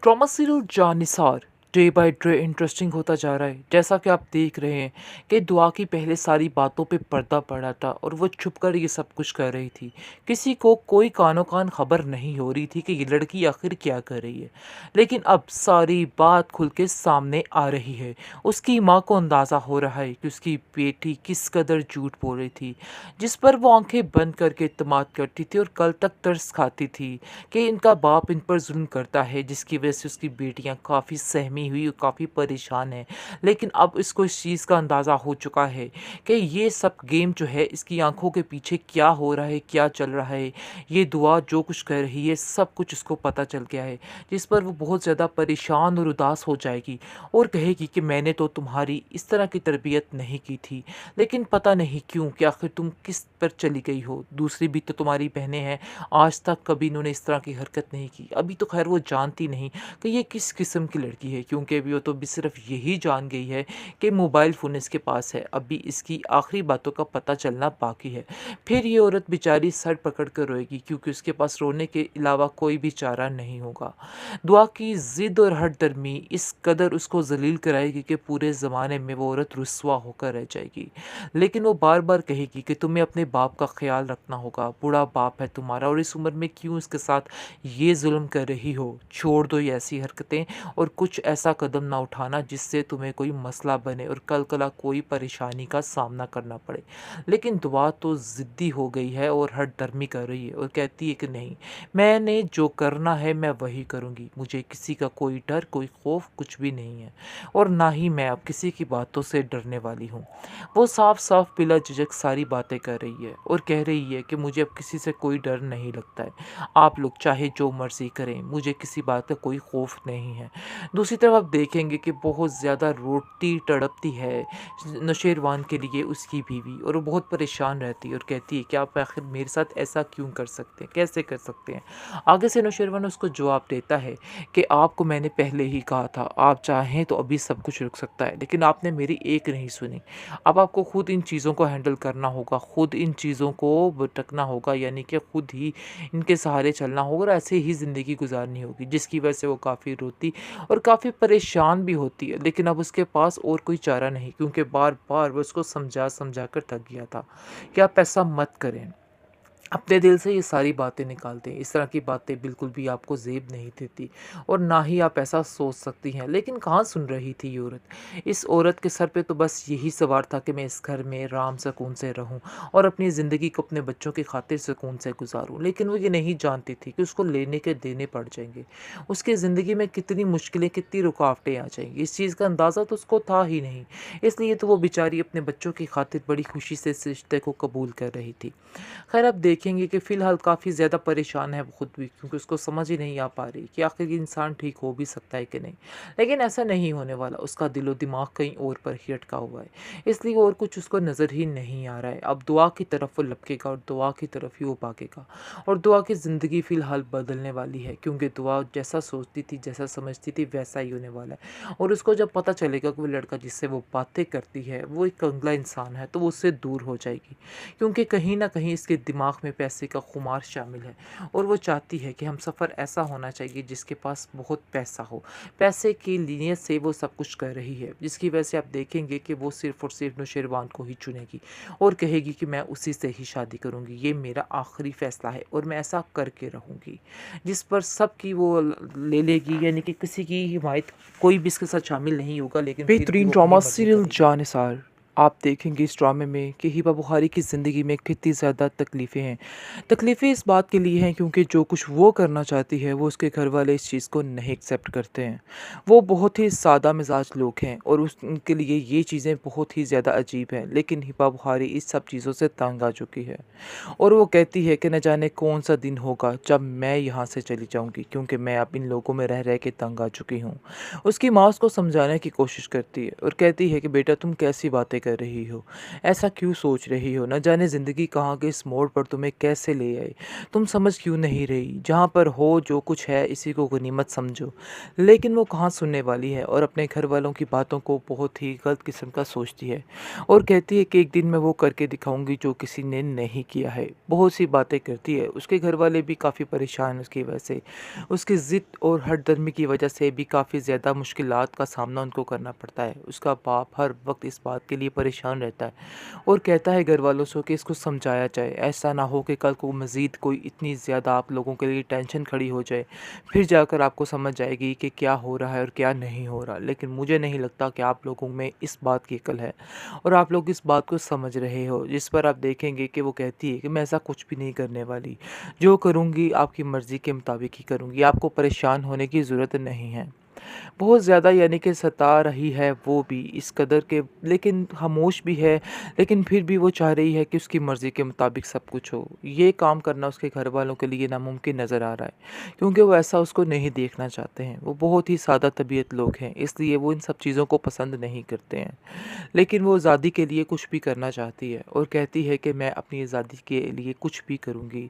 Drama serial Jannisar day by day interesting होता जा रहा है। जैसा कि आप देख रहे हैं कि दुआ की पहले सारी बातों पे पर्दा पड़ा था और वो छुपकर ये सब कुछ कर रही थी। किसी को कोई कानो कान खबर नहीं हो रही थी कि ये लड़की आखिर क्या कर रही है। लेकिन अब सारी बात खुल के सामने आ रही है। उसकी माँ को अंदाज़ा हो रहा है कि उसकी बेटी किस कदर झूठ बोल रही थी, जिस पर वो आंखें बंद करके इत्तेमाद करती थी और कल तक तरस खाती थी कि इनका बाप इन पर जुल्म करता है, जिसकी वजह से उसकी बेटियां काफ़ी सहमी हुई और काफ़ी परेशान हैं। लेकिन अब इसको इस चीज़ का अंदाज़ा हो चुका है कि ये सब गेम जो है इसकी आंखों के पीछे क्या हो रहा है, क्या चल रहा है, ये दुआ जो कुछ कर रही है सब कुछ इसको पता चल गया है। जिस पर वो बहुत ज़्यादा परेशान और उदास हो जाएगी और कहेगी कि मैंने तो तुम्हारी इस तरह की तरबियत नहीं की थी, लेकिन पता नहीं क्यों कि आखिर तुम किस पर चली गई हो। दूसरी भी तो तुम्हारी बहनें हैं, आज तक कभी इन्होंने इस तरह की हरकत नहीं की। अभी तो खैर वो जानती नहीं कि ये किस किस्म की लड़की है, क्योंकि अभी वो तो भी सिर्फ यही जान गई है कि मोबाइल फ़ोन इसके पास है। अभी इसकी आखिरी बातों का पता चलना बाकी है। फिर ये औरत बेचारी सर पकड़ कर रोएगी, क्योंकि उसके पास रोने के अलावा कोई भी चारा नहीं होगा। दुआ की ज़िद और हठधर्मी इस कदर उसको ज़लील कराएगी कि पूरे ज़माने में वो औरत रुस्वा होकर रह जाएगी। लेकिन वो बार बार कहेगी कि तुम्हें अपने बाप का ख्याल रखना होगा, बूढ़ा बाप है तुम्हारा, और इस उम्र में क्यों इसके साथ ये जुल्म कर रही हो। छोड़ दो ये ऐसी हरकतें और कुछ ऐसा कदम ना उठाना जिससे तुम्हें कोई मसला बने और कल कला कोई परेशानी का सामना करना पड़े। लेकिन दुआ तो ज़िद्दी हो गई है और हठधर्मी कर रही है और कहती है कि नहीं, मैंने जो करना है मैं वही करूँगी। मुझे किसी का कोई डर, कोई खौफ कुछ भी नहीं है, और ना ही मैं अब किसी की बातों से डरने वाली हूँ। वो साफ-साफ बिला झिझक सारी बातें कर रही है और कह रही है कि मुझे अब किसी से कोई डर नहीं लगता है। आप लोग चाहे जो मर्ज़ी करें, मुझे किसी बात का कोई खौफ़ नहीं है। दूसरी तरफ आप देखेंगे कि बहुत ज़्यादा रोती तड़पती है नौशेरवान के लिए उसकी बीवी, और वो बहुत परेशान रहती है और कहती है कि आप आखिर मेरे साथ ऐसा क्यों कर सकते हैं, कैसे कर सकते हैं? आगे से नौशेरवान उसको जवाब देता है कि आपको मैंने पहले ही कहा था, आप चाहें तो अभी सब कुछ रुक सकता है, लेकिन आपने मेरी एक नहीं सुनी। अब आपको खुद इन चीज़ों को हैंडल करना होगा, खुद इन चीज़ों को भटकना होगा, यानी कि खुद ही इनके सहारे चलना होगा और ऐसे ही ज़िंदगी गुज़ारनी होगी। जिसकी वजह से वो काफ़ी रोती और काफ़ी परेशान भी होती है, लेकिन अब उसके पास और कोई चारा नहीं, क्योंकि बार-बार वो उसको समझा-समझा कर थक गया था कि आप ऐसा मत करें। अपने दिल से ये सारी बातें निकाल दें। इस तरह की बातें बिल्कुल भी आपको ज़ेब नहीं देती और ना ही आप ऐसा सोच सकती हैं। लेकिन कहाँ सुन रही थी ये औरत। इस औरत के सर पे तो बस यही सवार था कि मैं इस घर में आराम सुकून से रहूँ और अपनी ज़िंदगी को अपने बच्चों की खातिर सुकून से गुज़ारूँ। लेकिन वो ये नहीं जानती थी कि उसको लेने के देने पड़ जाएँगे। उसकी ज़िंदगी में कितनी मुश्किलें, कितनी रुकावटें आ जाएँगी। इस चीज़ का अंदाज़ा तो उसको था ही नहीं। इसलिए तो वो बेचारी अपने बच्चों की खातिर बड़ी खुशी से इस रिश्ते को कबूल कर रही थी। खैर, अब देखेंगे कि फ़िलहाल काफ़ी ज़्यादा परेशान है वो खुद भी, क्योंकि उसको समझ ही नहीं आ पा रही कि आखिर ये इंसान ठीक हो भी सकता है कि नहीं। लेकिन ऐसा नहीं होने वाला, उसका दिलो-दिमाग कहीं और पर ही अटका हुआ है। इसलिए और कुछ उसको नज़र ही नहीं आ रहा है। अब दुआ की तरफ वो लपकेगा और दुआ की तरफ ही वो भागेगा और दुआ की ज़िंदगी फ़िलहाल बदलने वाली है, क्योंकि दुआ जैसा सोचती थी, जैसा समझती थी वैसा ही होने वाला है। और उसको जब पता चलेगा कि वो लड़का जिससे वो बातें करती है वो एक कंगला इंसान है, तो वो उससे दूर हो जाएगी। क्योंकि कहीं न कहीं इसके दिमाग में पैसे का खुमार शामिल है और वो चाहती है कि हमसफ़र ऐसा होना चाहिए जिसके पास बहुत पैसा हो। पैसे की नीयत से वो सब कुछ कर रही है, जिसकी वजह से आप देखेंगे कि वो सिर्फ़ और सिर्फ़ नौशेरवान को ही चुनेगी और कहेगी कि मैं उसी से ही शादी करूँगी। ये मेरा आखिरी फ़ैसला है और मैं ऐसा करके रहूँगी। जिस पर सबकी वो ले लेगी, यानी कि किसी की हिमायत कोई भी इसके साथ शामिल नहीं होगा, लेकिन फिर भी बेहतरीन वो अपनी ड्रामा मर्ज़ी सीरियल करेगी। जानिसार। आप देखेंगे इस ड्रामे में कि हिबा बुखारी की ज़िंदगी में कितनी ज़्यादा तकलीफ़ें हैं। तकलीफ़ें इस बात के लिए हैं क्योंकि जो कुछ वो करना चाहती है वो उसके घर वाले इस चीज़ को नहीं एक्सेप्ट करते हैं। वो बहुत ही सादा मिजाज लोग हैं और उनके लिए ये चीज़ें बहुत ही ज़्यादा अजीब हैं, लेकिन हिबा बुखारी इस सब चीज़ों से तंग आ चुकी है और वो कहती है कि न जाने कौन सा दिन होगा जब मैं यहाँ से चली जाऊँगी, क्योंकि मैं अब इन लोगों में रह के तंग आ चुकी हूँ। उसकी माँ उसको समझाने की कोशिश करती है और कहती है कि बेटा तुम कैसी बातें कर कर रही हो? ऐसा क्यों सोच रही हो? न जाने ज़िंदगी कहाँ के इस मोड़ पर तुम्हें कैसे ले आए? तुम समझ क्यों नहीं रही? जहाँ पर हो जो कुछ है इसी को गनीमत समझो। लेकिन वो कहाँ सुनने वाली है और अपने घर वालों की बातों को बहुत ही गलत किस्म का सोचती है और कहती है कि एक दिन मैं वो करके दिखाऊँगी जो किसी ने नहीं किया है। बहुत सी बातें करती है। उसके घर वाले भी काफ़ी परेशान हैं उसकी वजह से। उसकी ज़िद और हठधर्मी की वजह से भी काफ़ी ज़्यादा मुश्किलात का सामना उनको करना पड़ता है। उसका बाप हर वक़्त इस बात के लिए परेशान रहता है और कहता है घर वालों से कि इसको समझाया जाए। ऐसा ना हो कि कल को मज़ीद कोई इतनी ज़्यादा आप लोगों के लिए टेंशन खड़ी हो जाए। फिर जाकर आपको समझ आएगी कि क्या हो रहा है और क्या नहीं हो रहा। लेकिन मुझे नहीं लगता कि आप लोगों में इस बात की अकल है और आप लोग इस बात को समझ रहे हो। जिस पर आप देखेंगे कि वो कहती है कि मैं ऐसा कुछ भी नहीं करने वाली। जो करूँगी आपकी मर्ज़ी के मुताबिक ही करूँगी। आपको परेशान होने की ज़रूरत नहीं है। बहुत ज़्यादा यानी कि सता रही है वो भी इस कदर के, लेकिन खामोश भी है, लेकिन फिर भी वो चाह रही है कि उसकी मर्ज़ी के मुताबिक सब कुछ हो। ये काम करना उसके घर वालों के लिए नामुमकिन नज़र आ रहा है क्योंकि वो ऐसा उसको नहीं देखना चाहते हैं। वो बहुत ही सादा तबीयत लोग हैं, इसलिए वो इन सब चीज़ों को पसंद नहीं करते हैं। लेकिन वो आज़ादी के लिए कुछ भी करना चाहती है और कहती है कि मैं अपनी आज़ादी के लिए कुछ भी करूँगी।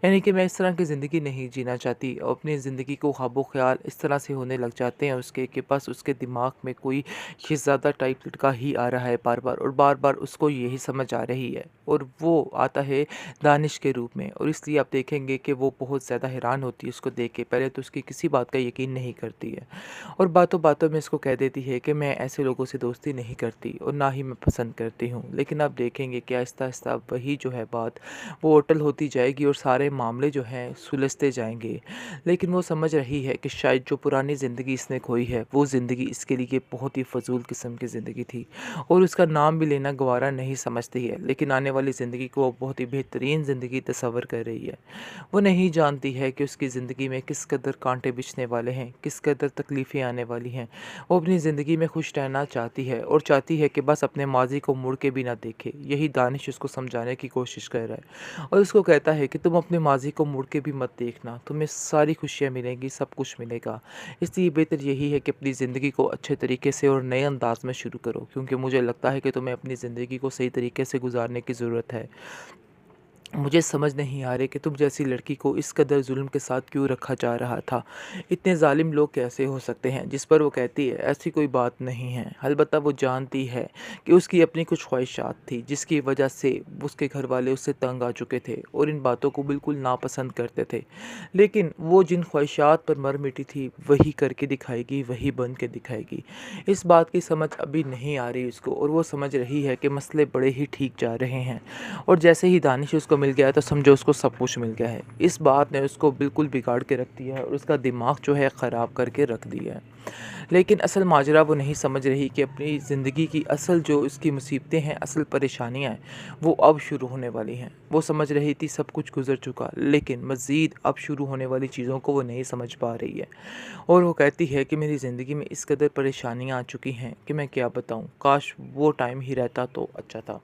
यानी कि मैं इस तरह की ज़िंदगी नहीं जीना चाहती और अपनी ज़िंदगी को ख्वाबो-ख़याल इस तरह से होने लग जाते हैं उसके कि बस उसके दिमाग में कोई शहज़ादा टाइप लड़का ही आ रहा है बार-बार और बार-बार उसको यही समझ आ रही है और वो आता है दानिश के रूप में और इसलिए आप देखेंगे कि वो बहुत ज़्यादा हैरान होती है उसको देख के। पहले तो उसकी किसी बात का यकीन नहीं करती है और बातों-बातों में इसको कह देती है कि मैं ऐसे लोगों से दोस्ती नहीं करती और ना ही मैं पसंद करती हूँ। लेकिन आप देखेंगे कि आहिस्ता-आहिस्ता वही जो है बात वो अटल होती जाएगी और सारे मामले जो हैं सुलझते जाएँगे। लेकिन वो समझ रही है कि शायद जो पुरानी ज़िंदगी इसने खोई है, वो ज़िंदगी इसके लिए बहुत ही फ़ज़ूल किस्म की ज़िंदगी थी और उसका नाम भी लेना गवारा नहीं समझती है। लेकिन आने वाली ज़िंदगी को वो बहुत ही बेहतरीन ज़िंदगी तस्वर कर रही है। वो नहीं जानती है कि उसकी ज़िंदगी में किस कदर कांटे बिछने वाले हैं, किस कदर तकलीफ़ें आने वाली हैं। वो अपनी ज़िंदगी में खुश रहना चाहती है और चाहती है कि बस अपने माज़ी को मुड़ के भी ना देखे। यही दानिश उसको समझाने की कोशिश कर रहा है और उसको कहता है कि तुम अपने माज़ी को मुड़ के भी मत देखना, तुम्हें सारी खुशियाँ मिलेंगी, सब कुछ मिलेगा। इसलिए बेहतर यही है कि अपनी ज़िंदगी को अच्छे तरीके से और नए अंदाज में शुरू करो क्योंकि मुझे लगता है कि तुम्हें अपनी ज़िंदगी को सही तरीके से गुजारने की ज़रूरत है। मुझे समझ नहीं आ रही कि तुम जैसी लड़की को इस कदर जुल्म के साथ क्यों रखा जा रहा था। इतने ज़ालिम लोग कैसे हो सकते हैं? जिस पर वो कहती है ऐसी कोई बात नहीं है। अलबत्ता वो जानती है कि उसकी अपनी कुछ ख्वाहिशात थी जिसकी वजह से उसके घर वाले उससे तंग आ चुके थे और इन बातों को बिल्कुल नापसंद करते थे। लेकिन वो जिन ख्वाहिशात पर मर मिटी थी वही करके दिखाएगी, वही बन के दिखाएगी। इस बात की समझ अभी नहीं आ रही उसको और वो समझ रही है कि मसले बड़े ही ठीक जा रहे हैं और जैसे ही दानिश उसको मिल गया है तो समझो उसको सब कुछ मिल गया है। इस बात ने उसको बिल्कुल बिगाड़ के रख दिया है और उसका दिमाग जो है ख़राब करके रख दिया है। लेकिन असल माजरा वो नहीं समझ रही कि अपनी ज़िंदगी की असल जो उसकी मुसीबतें हैं, असल परेशानियाँ हैं, वो अब शुरू होने वाली हैं। वो समझ रही थी सब कुछ गुज़र चुका, लेकिन मज़ीद अब शुरू होने वाली चीज़ों को वो नहीं समझ पा रही है और वो कहती है कि मेरी ज़िंदगी में इस कदर परेशानियाँ आ चुकी हैं कि मैं क्या बताऊँ, काश वो टाइम ही रहता तो अच्छा था।